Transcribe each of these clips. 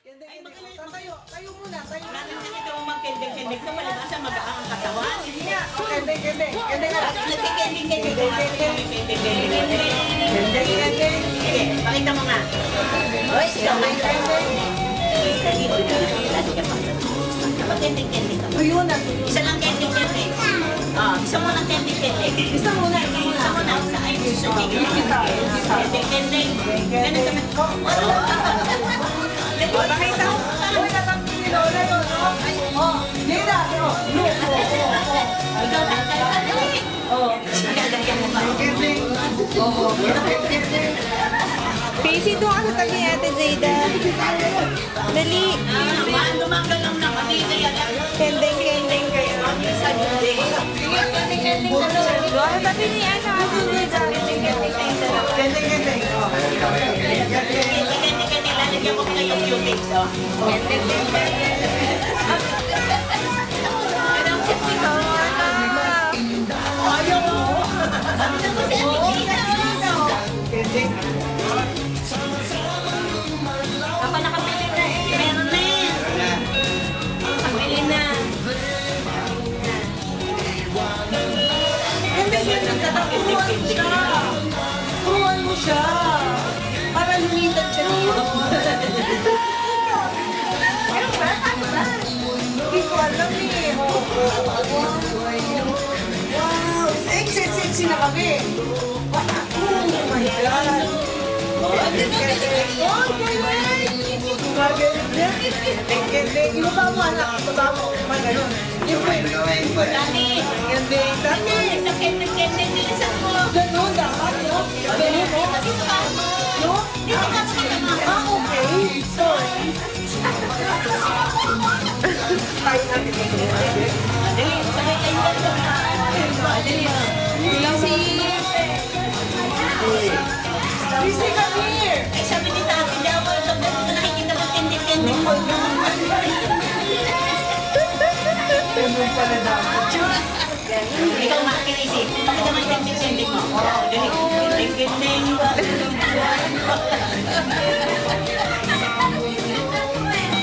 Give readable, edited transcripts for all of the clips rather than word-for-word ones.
Ay, tayo muna, tayo muna. Nakikita mo mag-kending-kending na palibasa mag-aang ang katawan. Sige nga, kending nga. Nagkikending-kending ka nga. Kending. Sige, pakita mo nga. Uy, kending. Mag-kending-kending ka. Ayun na. Isa lang kending-kending. Isa mo lang kending-kending. Isa muna. Ay, kending-kending. Ganito na. Nakita mo. Uy, natampi ni Lola yun, no? Lina, no? Ikaw na. Lagyan mo ba? Kending. Kending. Casey, doon ka sa tabi ni Ate Jada. Dali. Dumanggal lang na kanina yan. Kending. Isa hindi. Kending-kending na lang. Doon ka sa tabi ni Ate Jada. Kending. Lalagyan ko mga yung cutics, oh. Ayaw mo. Kending. Ako nakapili na eh. Meron na yan. Nakapili na. Turuan mo siya. Para lumitan siya dito. Hindi ko alam eh. Wow. Sexy na kami. Oh my God. Yung ba mo anak, ba mo maganon. Yung Dati. Kending-kending nilisan ko. ganon dapat, no? Ganon, no? Dito ka. No? Dito ka pakita mo. Okay. Sorry. Tayo natin ito. Dali. Sabay kayo lang. Dali. Ilang si... Busy kami! Ay, sabi ni Tati daw, pag nakikita mo kending-kending mo. Ganon pala dapat. Ikaw makinisip. Pakita mo yung kending-kending mo. Dali. Kending-kending.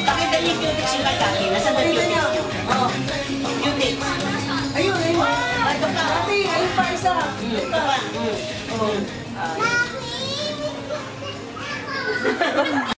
Pakita niyo yung cutics yung kay Tati. Nasaan ba cutics? Cutics. Ayun, ayun. Ate, ayun pa isa. Ito ba?